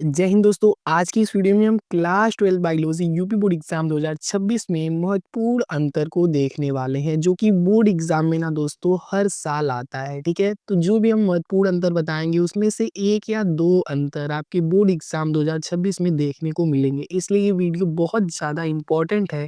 जय हिंद दोस्तों। आज की इस वीडियो में हम class 12 biology UP board exam 2026 में महत्वपूर्ण अंतर को देखने वाले हैं, जो कि बोर्ड एग्जाम में ना दोस्तों हर साल आता है। ठीक है, तो जो भी हम महत्वपूर्ण अंतर बताएंगे उसमें से एक या दो अंतर आपके बोर्ड एग्जाम 2026 में देखने को मिलेंगे। इसलिए ये वीडियो बहुत ज़्यादा इंपॉर्टेंट है,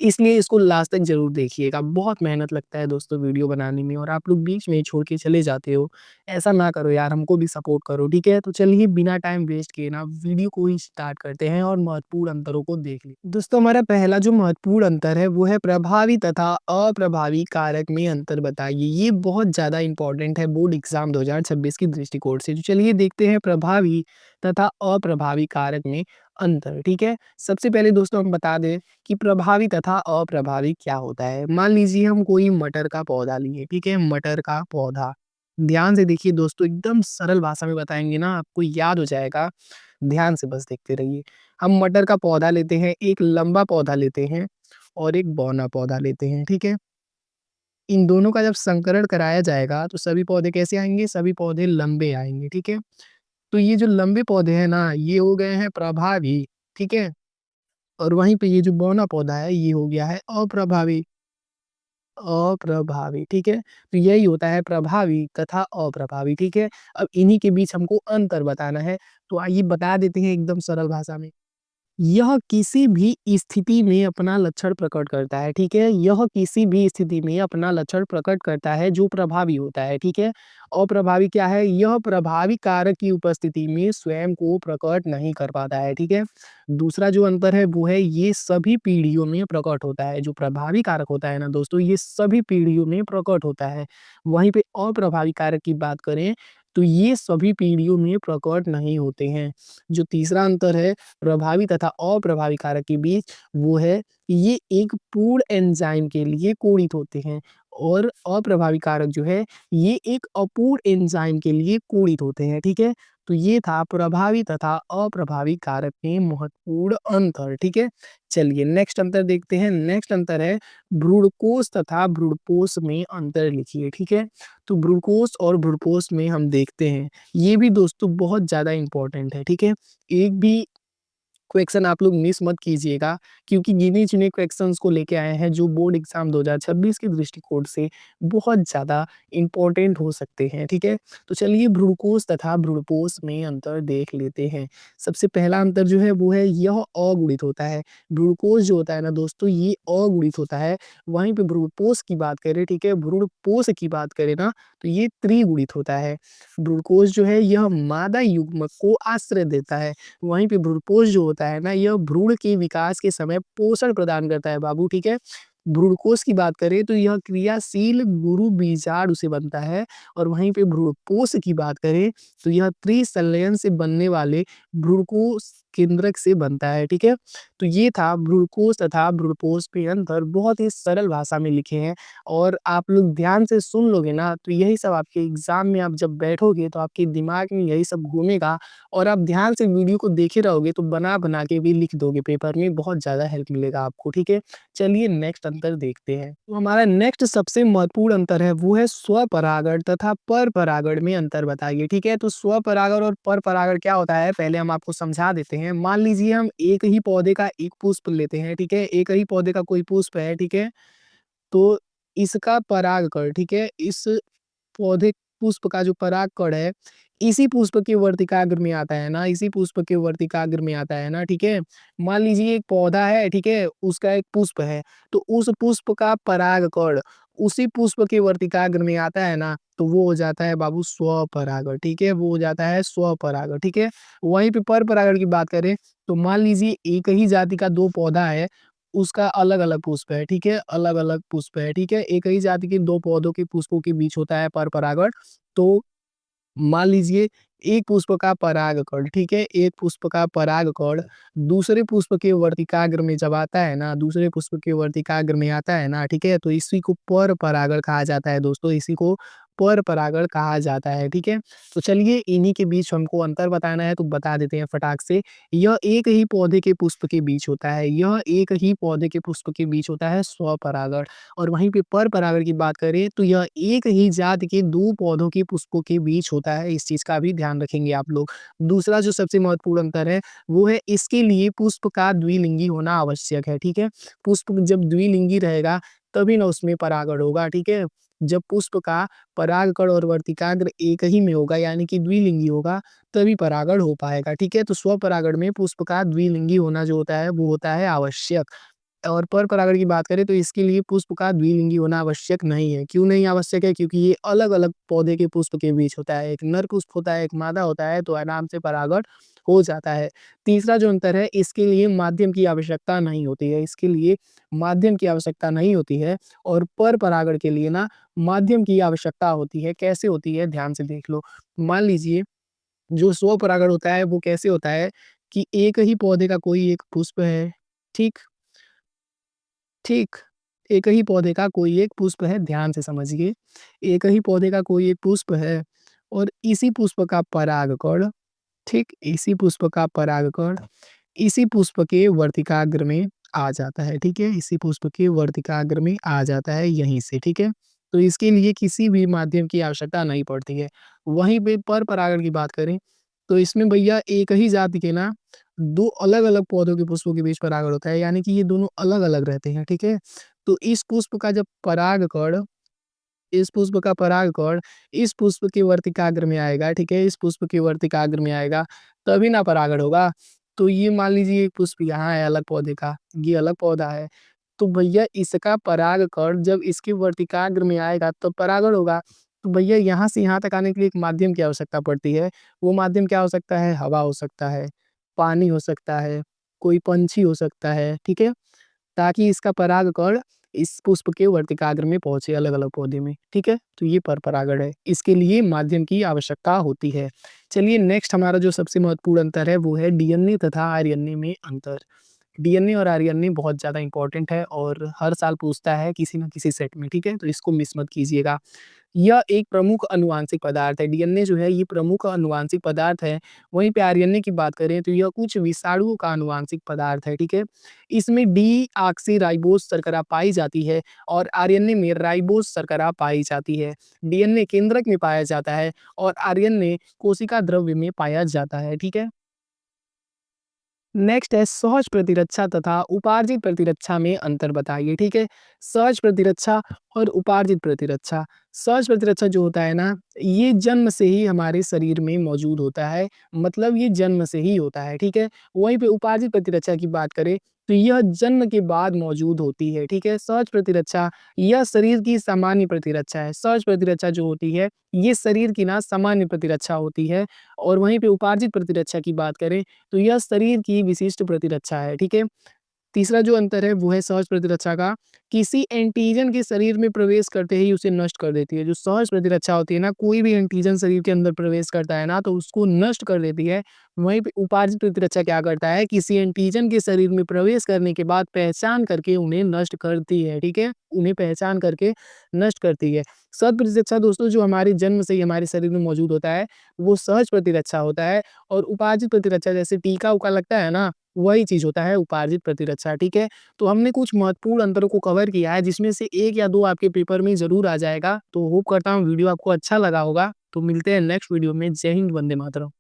इसलिए इसको लास्ट तक ज़रूर देखिएगा। बहुत मेहनत लगता है दोस्तों वीडियो बनाने में, और आप लोग बीच में ही छोड़ के चले जाते हो। ऐसा ना करो यार, हमको भी सपोर्ट करो, ठीक है? तो चलिए बिना टाइम वेस्ट किए ना वीडियो को ही स्टार्ट करते हैं और महत्वपूर्ण अंतरों को देख लें। दोस्तों, हमारा पहला जो महत्वपूर्ण अंतर है वो है प्रभावी तथा अप्रभावी कारक में अंतर बताइए। ये बहुत ज़्यादा इंपॉर्टेंट है बोर्ड एग्जाम 2026 की दृष्टिकोण से। तो चलिए देखते हैं प्रभावी तथा अप्रभावी कारक में अंतर। ठीक है, सबसे पहले दोस्तों हम बता दें कि प्रभावी तथा अप्रभावी क्या होता है। मान लीजिए हम कोई मटर का पौधा लिए, ठीक है, मटर का पौधा। ध्यान से देखिए दोस्तों, एकदम सरल भाषा में बताएंगे ना, आपको याद हो जाएगा। ध्यान से बस देखते रहिए। हम मटर का पौधा लेते हैं, एक लंबा पौधा लेते हैं और एक बौना पौधा लेते हैं। ठीक है, इन दोनों का जब संकरण कराया जाएगा तो सभी पौधे कैसे आएंगे? सभी पौधे लंबे आएंगे। ठीक है, तो ये जो लंबे पौधे हैं ना, ये हो गए हैं प्रभावी। ठीक है, और वहीं पे ये जो बौना पौधा है ये हो गया है अप्रभावी। अप्रभावी, ठीक है? तो यही होता है प्रभावी तथा अप्रभावी, ठीक है? अब इन्हीं के बीच हमको अंतर बताना है, तो आइए बता देते हैं एकदम सरल भाषा में। यह किसी भी स्थिति में अपना लक्षण प्रकट करता है, ठीक है? यह किसी भी स्थिति में अपना लक्षण प्रकट करता है जो प्रभावी होता है, ठीक है? अप्रभावी क्या है? यह प्रभावी कारक की उपस्थिति में स्वयं को प्रकट नहीं कर पाता है, ठीक है? दूसरा जो अंतर है वो है ये सभी पीढ़ियों में प्रकट होता है। जो प्रभावी कारक होता है ना दोस्तों, ये सभी पीढ़ियों में प्रकट होता है। वहीं पे अप्रभावी कारक की बात करें तो ये सभी पीढ़ियों में प्रकट नहीं होते हैं। जो तीसरा अंतर है प्रभावी तथा अप्रभावी कारक के बीच, वो है कि ये एक पूर्ण एंजाइम के लिए कोडित होते हैं, और अप्रभावी कारक जो है ये एक अपूर्ण एंजाइम के लिए कोडित होते हैं। ठीक है, तो ये था प्रभावी तथा अप्रभावी कारक में महत्वपूर्ण अंतर। ठीक है, चलिए नेक्स्ट अंतर देखते हैं। नेक्स्ट अंतर है भ्रूणकोश तथा भ्रूणपोष में अंतर लिखिए। ठीक है, तो भ्रूणकोश और भ्रूणपोष में हम देखते हैं, ये भी दोस्तों बहुत ज्यादा इंपॉर्टेंट है। ठीक है, एक भी क्वेश्चन आप लोग मिस मत कीजिएगा, क्योंकि गिने-चुने क्वेश्चंस को लेके आए हैं जो बोर्ड एग्जाम 2026 के दृष्टिकोण से बहुत ज़्यादा इम्पोर्टेंट हो सकते हैं। ठीक है, तो चलिए भ्रूणकोश तथा भ्रूणपोष में अंतर देख लेते हैं। सबसे पहला अंतर जो है वो है यह अगुणित होता है। भ्रूणकोश जो होता है ना दोस्तों, ये अगुणित होता है। वहीं पे भ्रूणपोष की बात करें, ठीक है, भ्रूणपोष की बात करें ना, तो ये त्रिगुणित होता है। भ्रूणकोश जो है यह मादा युग्मक को आश्रय देता है। वहीं पे भ्रूणपोष जो होता है ना, यह भ्रूण के विकास के समय पोषण प्रदान करता है बाबू। ठीक है, भ्रूणकोश की बात करें तो यह क्रियाशील गुरु बीजाणु से बनता है, और वहीं पे भ्रूणपोष की बात करें तो यह त्रिसंलयन से बनने वाले भ्रूणकोश केंद्रक से बनता है। ठीक है, तो ये था भ्रूणकोश तथा भ्रूणपोष पे अंतर, बहुत ही सरल भाषा में लिखे हैं, और आप लोग ध्यान से सुन लोगे ना तो यही सब आपके एग्जाम में आप जब बैठोगे तो आपके दिमाग में यही सब घूमेगा, और आप ध्यान से वीडियो को देखे रहोगे तो बना-बना के भी लिख दोगे पेपर में, बहुत ज़्यादा हेल्प मिलेगा आपको। ठीक है, चलिए नेक्स्ट अंतर देखते हैं। तो हमारा नेक्स्ट सबसे महत्वपूर्ण अंतर है वो है स्वपरागण तथा परपरागण में अंतर बताइए। ठीक है, तो स्वपरागण और परपरागण क्या होता है पहले हम आपको समझा देते हैं। मान लीजिए हम एक ही पौधे का एक पुष्प लेते हैं, ठीक है, एक ही पौधे का कोई पुष्प है, ठीक है, तो इसका परागकण, ठीक है, इस पौधे पुष्प का जो परागकण है, इसी पुष्प के वर्तिकाग्र में आता है ना, इसी पुष्प के वर्तिकाग्र में आता है ना, ठीक है? मान लीजिए एक पौधा है, ठीक है? उसका एक पुष्प है, तो उस पुष्प का परागकण उसी पुष्प के वर्तिकाग्र में आता है ना, तो वो हो जाता है बाबू स्वपरागण। ठीक है? वो हो जाता है स्वपरागण। ठीक है? वहीं पे परपरागण की बात करें, तो मान लीजिए एक ही जाति का 2 पौधा है, उसका अलग-अलग पुष्प है, ठीक है? अलग-अलग पुष्प है, ठीक है? एक ही जाति के 2 पौधों के पुष्पों के बीच होता है परपरागण। तो मान लीजिए एक पुष्प का परागकण, ठीक है? एक पुष्प का परागकण दूसरे पुष्प के वर्तिकाग्र में जब आता है ना, दूसरे पुष्प के वर्तिकाग्र में आता है ना, ठीक है? तो इसी को परपरागण कहा जाता है दोस्तों, इसी को पर परागण कहा जाता है, ठीक है? तो चलिए इन्हीं के बीच हमको अंतर बताना है तो बता देते हैं फटाक से। यह एक ही पौधे के पुष्प के बीच होता है, यह एक ही पौधे के पुष्प के बीच होता है स्वपरागण। और वहीं पे पर परागण की बात करें तो यह एक ही जाति के 2 पौधों के पुष्पों के बीच होता है, इस चीज़ का भी ध्यान रखेंगे आप लोग। दूसरा जो सबसे महत्वपूर्ण अंतर है, वो है इसके लिए पुष्प का द्विलिंगी होना आवश्यक है, ठीक है? पुष्प जब द्विलिंगी रहेगा, तभी ना उसमें परागण होगा, ठीक है? जब पुष्प का परागकण और वर्तिकाग्र एक ही में होगा यानी कि द्विलिंगी होगा, तभी परागण हो पाएगा, ठीक है? तो स्वपरागण में पुष्प का द्विलिंगी होना जो होता है, वो होता है आवश्यक। और पर परागण की बात करें तो इसके लिए पुष्प का द्विलिंगी होना आवश्यक नहीं है। क्यों नहीं आवश्यक है? क्योंकि ये अलग-अलग पौधे के पुष्प के बीच होता है। एक नर पुष्प होता है, एक मादा होता है, तो आराम से परागण हो जाता है। तीसरा जो अंतर है, इसके लिए माध्यम की आवश्यकता नहीं होती है, इसके लिए माध्यम की आवश्यकता नहीं होती है और पर परागण के लिए ना माध्यम की आवश्यकता होती है। कैसे होती है? ध्यान से देख लो। मान लीजिए जो स्वपरागण होता है वो कैसे होता है कि एक ही पौधे का कोई एक पुष्प है, ठीक? ठीक, एक ही पौधे का कोई एक पुष्प है, ध्यान से समझिए। एक ही पौधे का कोई एक पुष्प है और इसी पुष्प का परागकण, ठीक? इसी पुष्प का परागकण इसी पुष्प के वर्तिकाग्र में आ जाता है, ठीक है? इसी पुष्प के वर्तिकाग्र में आ जाता है यहीं से, ठीक है? तो इसके लिए किसी भी माध्यम की आवश्यकता नहीं पड़ती है। वहीं पे पर परागण की बात करें, तो इसमें भैया एक ही जाति के ना 2 अलग-अलग पौधों के पुष्पों के बीच परागण होता है, यानी कि ये दोनों अलग-अलग रहते हैं, ठीक है? तो इस पुष्प का परागकण इस पुष्प के वर्तिकाग्र में आएगा, ठीक है? इस पुष्प के वर्तिकाग्र में आएगा, तभी ना परागण होगा। तो ये मान लीजिए एक पुष्प यहाँ है अलग पौधे का, ये अलग पौधा है, तो भैया इसका परागकण जब इसके वर्तिकाग्र में आएगा तब परागण होगा। तो भैया यहाँ से यहाँ तक आने के लिए एक माध्यम की आवश्यकता पड़ती है। वो माध्यम क्या हो सकता है? हवा हो सकता है, पानी हो सकता है, कोई पंछी हो सकता है, ठीक है? ताकि इसका परागकण इस पुष्प के वर्तिकाग्र में पहुँचे अलग-अलग पौधे में, ठीक है? तो ये पर परागण है। इसके लिए माध्यम की आवश्यकता होती है। चलिए नेक्स्ट हमारा जो सबसे महत्वपूर्ण अंतर है वो है डीएनए तथा आरएनए में अंतर। डीएनए और आरएनए बहुत ज़्यादा इम्पोर्टेंट है और हर साल पूछता है किसी न किसी सेट में, ठीक है? तो इसको मिस मत कीजिएगा। यह एक प्रमुख आनुवांशिक पदार्थ है। डीएनए जो है ये प्रमुख आनुवांशिक पदार्थ है। वहीं पे आरएनए की बात करें तो यह कुछ विषाणुओं का आनुवांशिक पदार्थ है, ठीक है? इसमें डीऑक्सीराइबोज शर्करा पाई जाती है और आरएनए में राइबोज शर्करा पाई जाती है। डीएनए केंद्रक में पाया जाता है और आरएनए कोशिका द्रव्य में पाया जाता है, ठीक है? नेक्स्ट है सहज प्रतिरक्षा तथा उपार्जित प्रतिरक्षा में अंतर बताइए, ठीक है? सहज प्रतिरक्षा और उपार्जित प्रतिरक्षा। सहज प्रतिरक्षा जो होता है ना, ये जन्म से ही हमारे शरीर में मौजूद होता है, मतलब ये जन्म से ही होता है, ठीक है? वहीं पे उपार्जित प्रतिरक्षा की बात करें, तो यह जन्म के बाद मौजूद होती है, ठीक है? सहज प्रतिरक्षा यह शरीर की सामान्य प्रतिरक्षा है। सहज प्रतिरक्षा जो होती है, ये शरीर की ना सामान्य प्रतिरक्षा होती है और वहीं पे उपार्जित प्रतिरक्षा की बात करें तो यह शरीर की विशिष्ट प्रतिरक्षा है, ठीक है? तीसरा जो अंतर है वो है सहज प्रतिरक्षा का, किसी एंटीजन के शरीर में प्रवेश करते ही उसे नष्ट कर देती है। जो सहज प्रतिरक्षा होती है ना, कोई भी एंटीजन शरीर के अंदर प्रवेश करता है ना, तो उसको नष्ट कर देती है। वहीं पे उपार्जित प्रतिरक्षा क्या करता है, किसी एंटीजन के शरीर में प्रवेश करने के बाद पहचान करके उन्हें नष्ट करती है, ठीक है? उन्हें पहचान करके नष्ट करती है। सहज प्रतिरक्षा दोस्तों जो हमारे जन्म से ही हमारे शरीर में मौजूद होता है, वो सहज प्रतिरक्षा होता है और उपार्जित प्रतिरक्षा जैसे टीका-उका लगता है ना, वही चीज़ होता है उपार्जित प्रतिरक्षा, ठीक है? तो हमने कुछ महत्वपूर्ण अंतरों को कवर किया है जिसमें से 1 या 2 आपके पेपर में ज़रूर आ जाएगा। तो होप करता हूँ वीडियो आपको अच्छा लगा होगा। तो मिलते हैं नेक्स्ट वीडियो में। जय हिंद, वंदे मातरम।